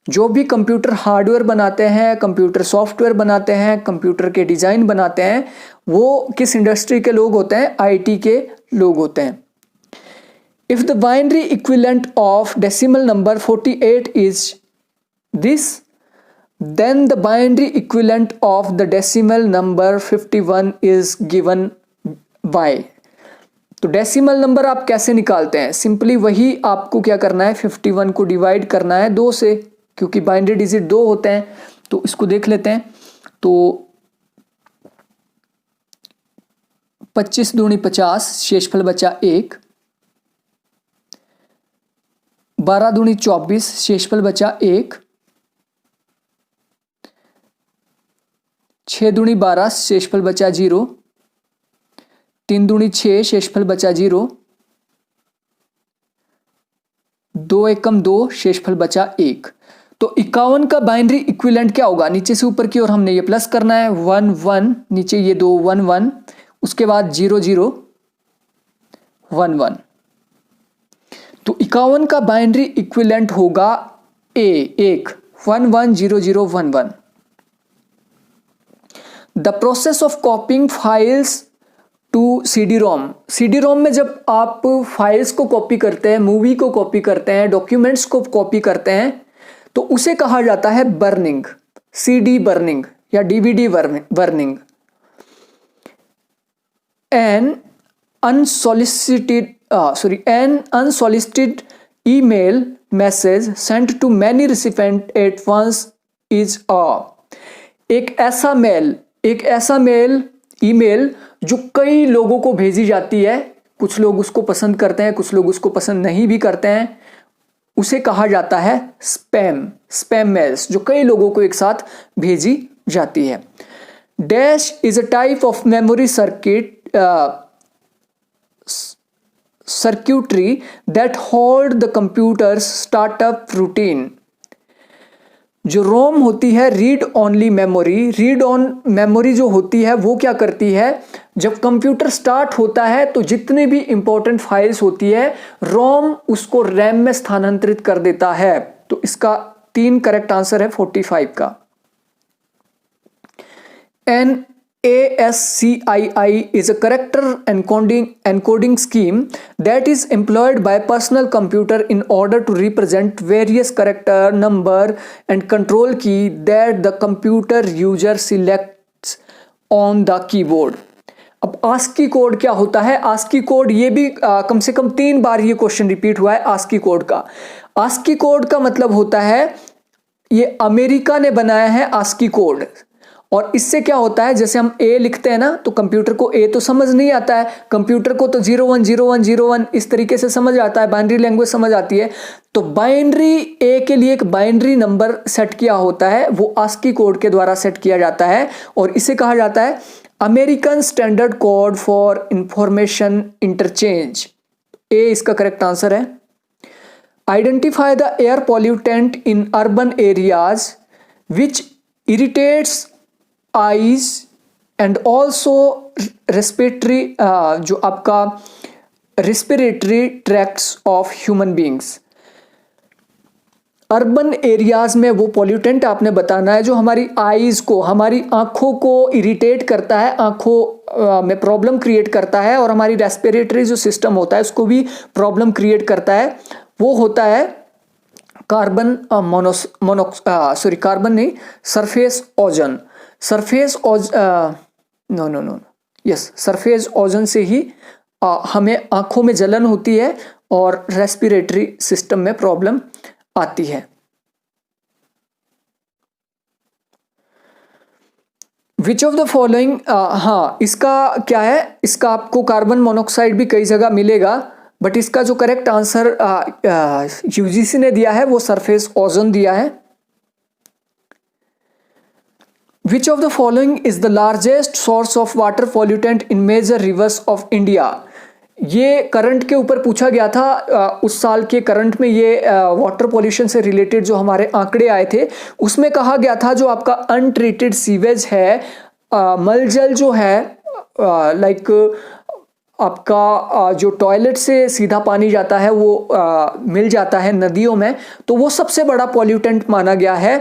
जो भी कंप्यूटर हार्डवेयर बनाते हैं, कंप्यूटर सॉफ्टवेयर बनाते हैं, कंप्यूटर के डिजाइन बनाते हैं, वो किस इंडस्ट्री के लोग होते हैं? IT के लोग होते हैं। If the binary equivalent of decimal number 48 is this, then the binary equivalent of the decimal number 51 is given by। तो डेसिमल नंबर आप कैसे निकालते हैं? सिंपली वही आपको क्या करना है, 51 को डिवाइड करना है 2 से, क्योंकि बाइनरी डिजिट 2 होते हैं। तो इसको देख लेते हैं। तो 25 दूनी 50, शेषफल बचा 1। 12 दूनी 24, शेषफल बचा 1। 6 दूनी 12, शेषफल बचा 0। 3 दूनी 6, शेषफल बचा 0। 2 एकम 2, शेषफल बचा 1। तो 51 का बाइनरी इक्विवेलेंट क्या होगा? नीचे से ऊपर की ओर हमने ये प्लस करना है, 1 1, नीचे ये 2 1 1, उसके बाद 0 0 1 1। तो 51 का बाइनरी इक्विवेलेंट होगा एक 110011। The process of copying files to CD-ROM। CD-ROM में जब आप फाइल्स को कॉपी करते हैं, मूवी को कॉपी करते हैं, डॉक्यूमेंट्स को कॉपी करते हैं, तो उसे कहा जाता है बर्निंग, CD बर्निंग या DVD burning. An unsolicited email message sent to many recipient at once is एक ऐसा मेल ईमेल जो कई लोगों को भेजी जाती है, कुछ लोग उसको पसंद करते हैं, कुछ लोग उसको पसंद नहीं भी करते हैं, उसे कहा जाता है स्पैम मेल्स, जो कई लोगों को एक साथ भेजी जाती है। Dash is a type of memory circuitry that hold the computer's startup routine। जो रोम होती है रीड ओनली मेमोरी जो होती है वो क्या करती है, जब कंप्यूटर स्टार्ट होता है तो जितने भी इंपॉर्टेंट फाइल्स होती है रोम उसको रैम में स्थानांतरित कर देता है। तो इसका 3 करेक्ट आंसर है 45 का। An ASCII is a character encoding scheme that is employed by personal computer in order to represent various character, number and control key that the computer user selects on the keyboard। अब ASCII कोड क्या होता है? ASCII कोड ये भी कम से कम 3 बार ये क्वेश्चन रिपीट हुआ है ASCII कोड का। ASCII कोड का मतलब होता है, ये अमेरिका ने बनाया है ASCII कोड, और इससे क्या होता है, जैसे हम ए लिखते हैं ना, तो कंप्यूटर को ए तो समझ नहीं आता है, कंप्यूटर को तो 010101 इस तरीके से समझ आता है, बाइनरी लैंग्वेज समझ आती है। तो बाइनरी ए के लिए एक बाइनरी नंबर सेट किया होता है, वो ASCII कोड के द्वारा सेट किया जाता है, और इसे कहा जाता है American standard code for information interchange. A इसका करेक्ट आंसर है। Identify the air pollutant in urban areas which irritates eyes and also respiratory जो आपका respiratory tracts of human beings. Urban areas में वो पॉल्यूटेंट आपने बताना है जो हमारी आईज को, हमारी आंखों को इरिटेट करता है, आंखों में प्रॉब्लम क्रिएट करता है, और हमारी रेस्पिरेटरी जो सिस्टम होता है उसको भी प्रॉब्लम क्रिएट करता है। वो होता है कार्बन कार्बन नहीं, सरफेस ओजोन। सरफेस ओजोन से ही हमें आंखों में जलन होती है और रेस्पिरेटरी सिस्टम में प्रॉब्लम आती है। विच ऑफ द फॉलोइंग, हाँ इसका क्या है, इसका आपको कार्बन मोनोऑक्साइड भी कई जगह मिलेगा, बट इसका जो करेक्ट आंसर यूजीसी ने दिया है वो सरफेस ओजोन दिया है। Which of the following is the largest source of water pollutant in major rivers of India? ये करंट के ऊपर पूछा गया था, उस साल के करंट में ये वाटर पॉल्यूशन से रिलेटेड जो हमारे आंकड़े आए थे उसमें कहा गया था जो आपका अनट्रीटेड सीवेज है, मलजल जो है, लाइक आपका जो टॉयलेट से सीधा पानी जाता है वो मिल जाता है नदियों में, तो वो सबसे बड़ा पॉल्यूटेंट माना गया है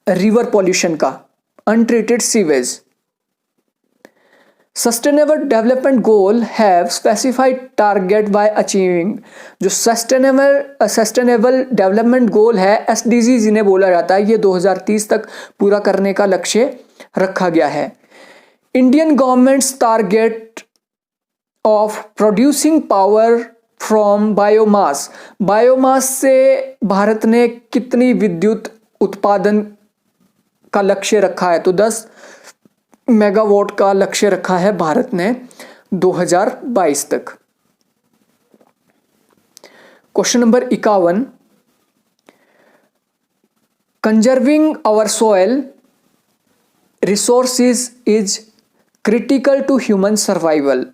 रिवर पॉल्यूशन का, untreated sewage. Sustainable development goal have specified target bye achieving. जो सस्टेनेबल डेवलपमेंट गोल है SDG जिन्हें बोला जाता है, ये 2030 तक पूरा करने का लक्ष्य रखा गया है। Indian governments target of producing power from biomass. Biomass से भारत ने कितनी विद्युत उत्पादन का लक्ष्य रखा है? तो 10 मेगावाट का लक्ष्य रखा है भारत ने 2022 तक। Question number 51, conserving our soil resources is critical to human survival.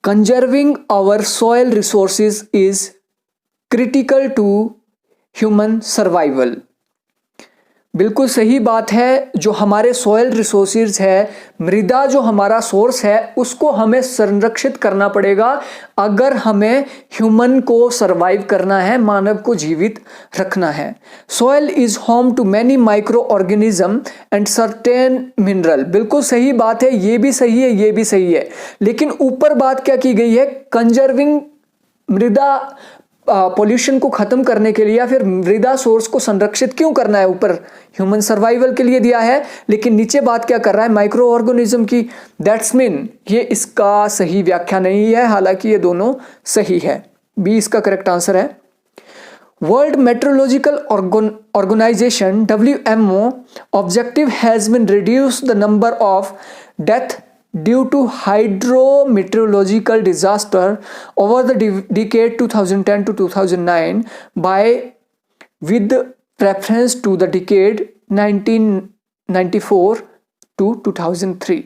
Conserving our soil resources is critical to human survival. बिल्कुल सही बात है। जो हमारे सॉइल रिसोर्सेज है, मृदा जो हमारा सोर्स है, उसको हमें संरक्षित करना पड़ेगा अगर हमें ह्यूमन को सरवाइव करना है, मानव को जीवित रखना है। Soil is home to many micro organism and certain mineral. बिल्कुल सही बात है, ये भी सही है, ये भी सही है, लेकिन ऊपर बात क्या की गई है, कंजर्विंग मृदा पॉल्यूशन को खत्म करने के लिए या फिर मृदा सोर्स को संरक्षित क्यों करना है, ऊपर ह्यूमन सर्वाइवल के लिए दिया है, लेकिन नीचे बात क्या कर रहा है, माइक्रो ऑर्गेनिज्म की। दैट्स मीन ये इसका सही व्याख्या नहीं है, हालांकि ये दोनों सही है। बी इसका करेक्ट आंसर है। World meteorological organisation WMO objective has been reduce the number of death due to hydrometeorological disaster over the decade 2010 to 2009 by with reference to the decade 1994 to 2003।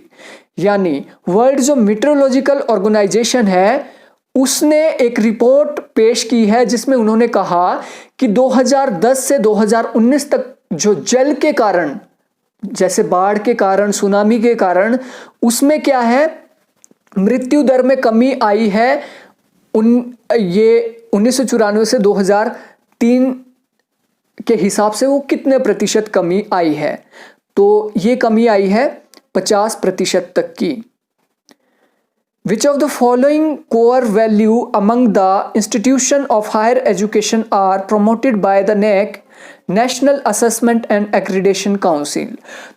यानी वर्ल्ड जो मीटरोलॉजिकल ऑर्गेनाइजेशन है उसने एक रिपोर्ट पेश की है जिसमें उन्होंने कहा कि 2010 से 2019 तक जो जल के कारण, जैसे बाढ़ के कारण, सुनामी के कारण, उसमें क्या है, मृत्यु दर में कमी आई है। ये 1994 से 2003 के हिसाब से वो कितने प्रतिशत कमी आई है, तो ये कमी आई है 50% तक की। Which of the following core value among the institution of higher education are promoted by the NAAC, National Assessment and Accreditation Council?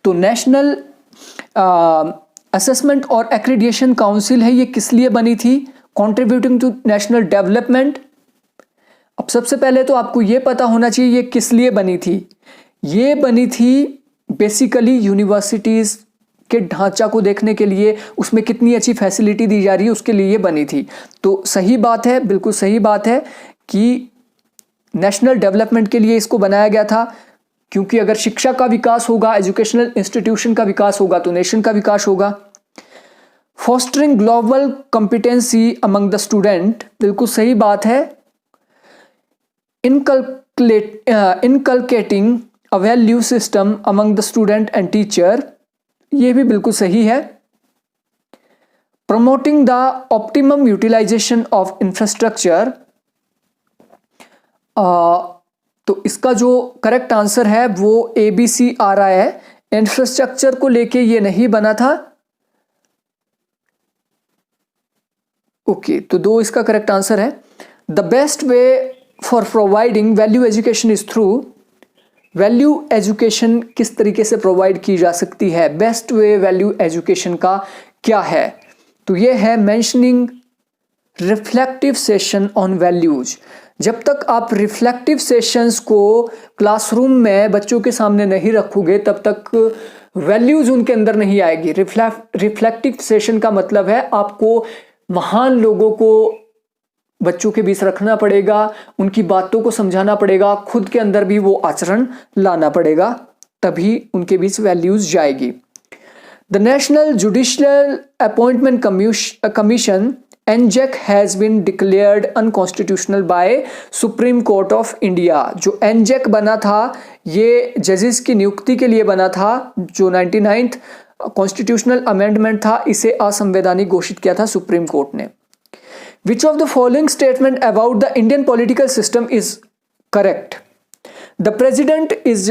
तो नेशनल असेसमेंट और एक्रीडिएशन काउंसिल है, ये किस लिए बनी थी, कंट्रीब्यूटिंग टू नेशनल डेवलपमेंट। अब सबसे पहले तो आपको ये पता होना चाहिए ये किस लिए बनी थी। ये बनी थी बेसिकली यूनिवर्सिटीज़ के ढांचा को देखने के लिए, उसमें कितनी अच्छी फैसिलिटी दी जा रही है उसके लिए ये बनी थी। तो सही बात है, बिल्कुल सही बात है कि नेशनल डेवलपमेंट के लिए इसको बनाया गया था, क्योंकि अगर शिक्षा का विकास होगा, एजुकेशनल इंस्टीट्यूशन का विकास होगा तो नेशन का विकास होगा। Fostering global competency among the student, बिल्कुल सही बात है। Inculcating a value system among the student and teacher, ये भी बिल्कुल सही है। Promoting the optimum utilisation of infrastructure, तो इसका जो करेक्ट आंसर है वो ABC आ रहा है। इंफ्रास्ट्रक्चर को लेके ये नहीं बना था। ओके, तो 2 इसका करेक्ट आंसर है। The best way for providing value education is through, value education किस तरीके से प्रोवाइड की जा सकती है, बेस्ट वे वैल्यू एजुकेशन का क्या है, तो ये है mentioning reflective session on values. जब तक आप रिफ्लेक्टिव सेशंस को क्लासरूम में बच्चों के सामने नहीं रखोगे तब तक वैल्यूज उनके अंदर नहीं आएगी। रिफ्लेक्टिव सेशन का मतलब है आपको महान लोगों को बच्चों के बीच रखना पड़ेगा, उनकी बातों को समझाना पड़ेगा, खुद के अंदर भी वो आचरण लाना पड़ेगा, तभी उनके बीच वैल्यूज जाएगी। The national judicial appointment commission NJAC has been declared unconstitutional by Supreme Court of India। जो NJAC बना था ये जजेस की नियुक्ति के लिए बना था। जो 99th कॉन्स्टिट्यूशनल अमेंडमेंट था इसे असंवैधानिक घोषित किया था सुप्रीम कोर्ट ने। Which of the following statement about the Indian political system is correct? The president is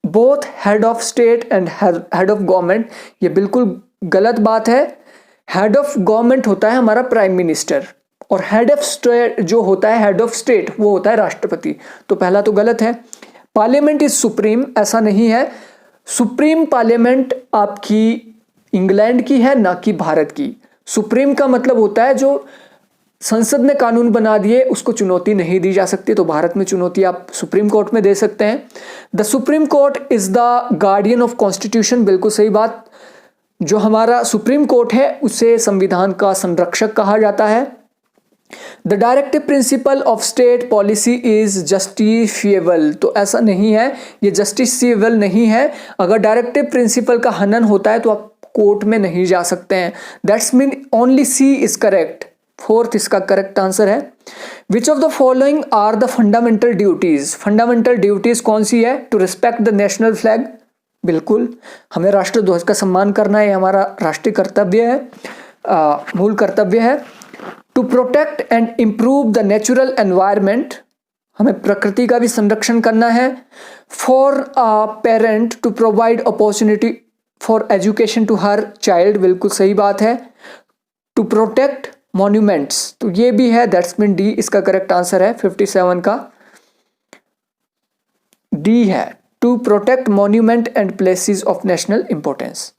both head of state and head of government। ये बिल्कुल गलत बात है। हेड ऑफ गवर्नमेंट होता है हमारा प्राइम मिनिस्टर और हेड ऑफ स्टेट जो होता है हेड ऑफ स्टेट वो होता है राष्ट्रपति। तो पहला तो गलत है। पार्लियामेंट इज सुप्रीम, ऐसा नहीं है। सुप्रीम पार्लियामेंट आपकी इंग्लैंड की है ना कि भारत की। सुप्रीम का मतलब होता है जो संसद ने कानून बना दिए उसको चुनौती नहीं दी जा सकती, तो भारत में चुनौती आप सुप्रीम कोर्ट में दे सकते हैं। The supreme court is the guardian of constitution, बिल्कुल सही बात। जो हमारा सुप्रीम कोर्ट है उसे संविधान का संरक्षक कहा जाता है। The directive principle of state policy is justifiable, तो ऐसा नहीं है, ये जस्टिफिएबल नहीं है। अगर डायरेक्टिव प्रिंसिपल का हनन होता है तो आप कोर्ट में नहीं जा सकते हैं। That's mean only C is correct. Fourth इसका करेक्ट आंसर है। Which of the following are the fundamental duties, fundamental duties कौन सी है? To respect the national flag, बिल्कुल हमें राष्ट्रध्वज का सम्मान करना है, हमारा राष्ट्रीय कर्तव्य है, मूल कर्तव्य है। To protect and improve the natural environment, हमें प्रकृति का भी संरक्षण करना है। For a parent to provide opportunity for education to हर चाइल्ड, बिल्कुल सही बात है। टू प्रोटेक्ट मॉन्यूमेंट्स, तो ये भी है, दैट्स मीन डी इसका करेक्ट आंसर है। 57 का डी है, to protect monument and places of national importance.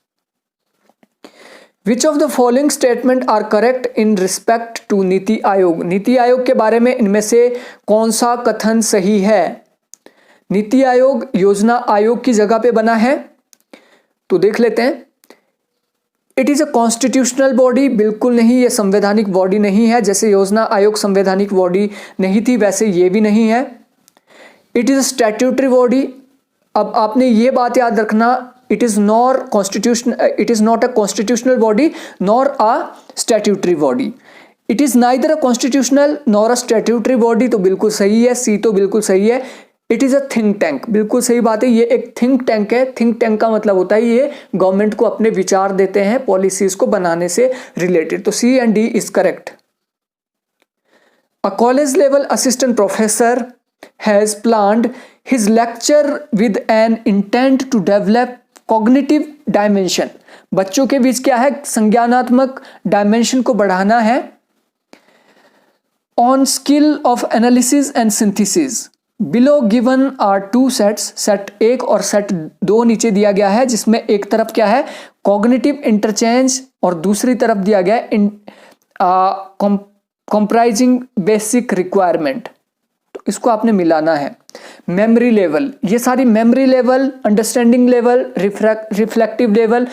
Which of the following statement are correct in respect to NITI Aayog, NITI Aayog के बारे में इनमें से कौन सा कथन सही है? नीति आयोग योजना आयोग की जगह पे बना है, तो देख लेते हैं। It is a constitutional body, बिल्कुल नहीं, ये संवैधानिक बॉडी नहीं है। जैसे योजना आयोग संवैधानिक बॉडी नहीं थी, वैसे ये भी नहीं है। It is a statutory body, अब आपने ये बात याद रखना, it is not a constitutional body nor a statutory body. It is neither a constitutional nor a statutory body, तो बिल्कुल सही है, सी तो बिल्कुल सही है। It is a think tank, बिल्कुल सही बात है, ये एक थिंक टैंक है। थिंक टैंक का मतलब होता है ये गवर्नमेंट को अपने विचार देते हैं पॉलिसीज को बनाने से रिलेटेड, तो C and D is correct. A college level assistant professor has planned his lecture with an intent to develop cognitive dimension, बच्चों के बीच क्या है, संज्ञानात्मक डायमेंशन को बढ़ाना है। On skill of analysis and synthesis, below given are two sets, set 1 और सेट 2 नीचे दिया गया है, जिसमें एक तरफ क्या है कॉग्निटिव इंटरचेंज और दूसरी तरफ दिया गया है कंप्राइजिंग बेसिक रिक्वायरमेंट, तो इसको आपने मिलाना है। मेमोरी लेवल, ये सारी memory level, understanding level, reflective level.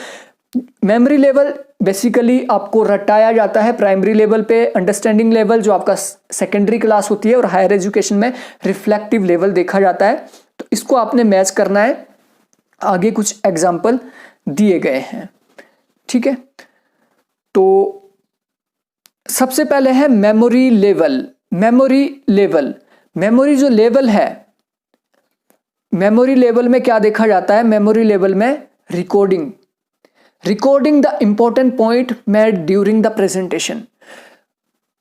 Memory level basically आपको रटाया जाता है प्राइमरी लेवल पे, अंडरस्टैंडिंग लेवल जो आपका सेकेंडरी क्लास होती है, और हायर एजुकेशन में रिफ्लेक्टिव लेवल देखा जाता है। तो इसको आपने मैच करना है, आगे कुछ एग्जाम्पल दिए गए हैं, ठीक है। तो सबसे पहले है memory level. Memory level, memory जो लेवल है, मेमोरी लेवल में क्या देखा जाता है? मेमोरी लेवल में recording the important point made during the presentation.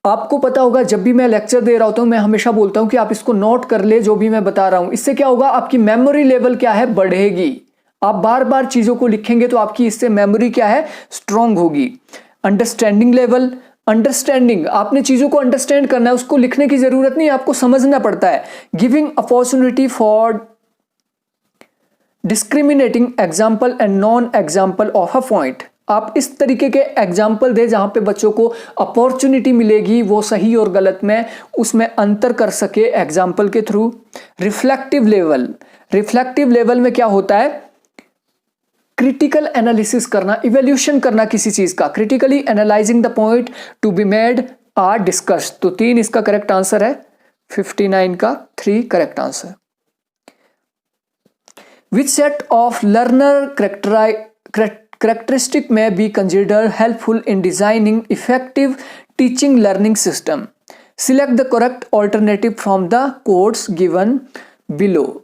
आपको पता होगा जब भी मैं लेक्चर दे रहा होता हूं, मैं हमेशा बोलता हूं कि आप इसको नोट कर ले जो भी मैं बता रहा हूं। इससे क्या होगा, आपकी मेमोरी लेवल क्या है, बढ़ेगी। आप बार बार चीजों को लिखेंगे तो आपकी इससे मेमोरी क्या है, स्ट्रांग होगी। अंडरस्टैंडिंग लेवल, अंडरस्टैंडिंग, आपने चीजों को अंडरस्टैंड करना है, उसको लिखने की जरूरत नहीं, आपको समझना पड़ता है। Giving opportunity for discriminating example and non example of a point, आप इस तरीके के एग्जाम्पल दे जहां पे बच्चों को अपॉर्चुनिटी मिलेगी वो सही और गलत में उसमें अंतर कर सके एग्जाम्पल के through. Reflective level, reflective level में क्या होता है, क्रिटिकल एनालिसिस करना, इवैल्यूएशन करना किसी चीज का, critically analysing the point to be made or discussed, तो 3 इसका करेक्ट आंसर है। 59 का 3 correct answer. Which set of learner characteristic may be considered helpful in designing effective teaching learning system? Select the correct alternative from the codes given below.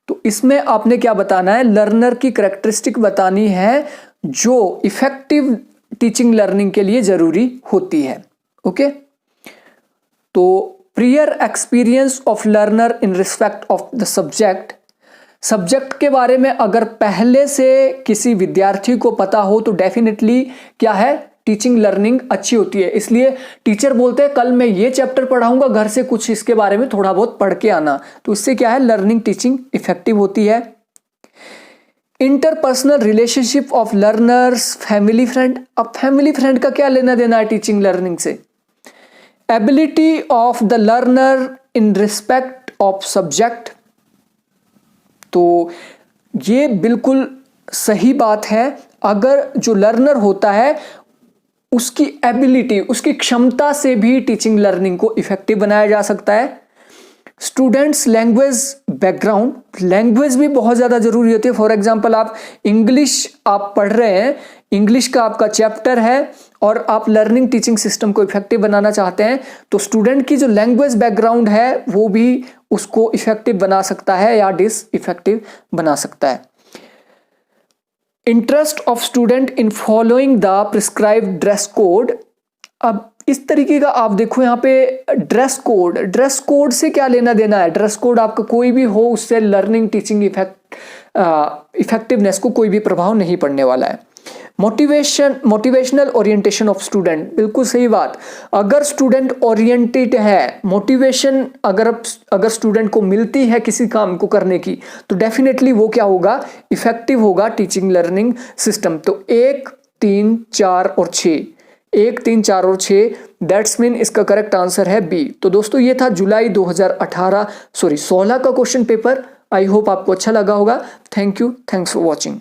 तो इसमें आपने क्या बताना है, लर्नर की कैरेक्टरिस्टिक बतानी है जो इफेक्टिव टीचिंग लर्निंग के लिए जरूरी होती है। ओके, तो prior experience of learner in respect of the subject, subject के बारे में अगर पहले से किसी विद्यार्थी को पता हो तो डेफिनेटली क्या है, टीचिंग लर्निंग अच्छी होती है। इसलिए टीचर बोलते हैं कल मैं ये चैप्टर पढ़ाऊंगा, घर से कुछ इसके बारे में थोड़ा बहुत पढ़ के आना, तो इससे क्या है, लर्निंग टीचिंग इफेक्टिव होती है। Interpersonal relationship of learners, family friend, अब फैमिली फ्रेंड का क्या लेना देना है टीचिंग लर्निंग से। Ability of the learner in respect of subject, तो ये बिल्कुल सही बात है। अगर जो लर्नर होता है उसकी एबिलिटी, उसकी क्षमता से भी टीचिंग लर्निंग को इफेक्टिव बनाया जा सकता है। स्टूडेंट्स लैंग्वेज बैकग्राउंड, लैंग्वेज भी बहुत ज़्यादा जरूरी होती है। फॉर एग्जांपल आप इंग्लिश आप पढ़ रहे हैं, इंग्लिश का आपका चैप्टर है और आप लर्निंग टीचिंग सिस्टम को इफेक्टिव बनाना चाहते हैं तो स्टूडेंट की जो लैंग्वेज बैकग्राउंड है वो भी उसको इफेक्टिव बना सकता है या डिस इफेक्टिव बना सकता है। Interest of student in following the prescribed dress code. अब इस तरीके का आप देखो यहाँ पे ड्रेस कोड से क्या लेना देना है। ड्रेस कोड आपका कोई भी हो उससे लर्निंग टीचिंग इफेक्टिवनेस को कोई भी प्रभाव नहीं पड़ने वाला है। मोटिवेशनल ओरिएंटेशन ऑफ स्टूडेंट, बिल्कुल सही बात। अगर स्टूडेंट ओरिएंटेड है, मोटिवेशन अगर स्टूडेंट को मिलती है किसी काम को करने की तो डेफिनेटली वो क्या होगा, इफेक्टिव होगा टीचिंग लर्निंग सिस्टम। तो 1, 3, 4 और 6, 1, 3, 4 और 6, दैट्स मीन इसका करेक्ट आंसर है बी। तो दोस्तों ये था जुलाई 2016 का क्वेश्चन पेपर। आई होप आपको अच्छा लगा होगा। Thank you, thanks for watching.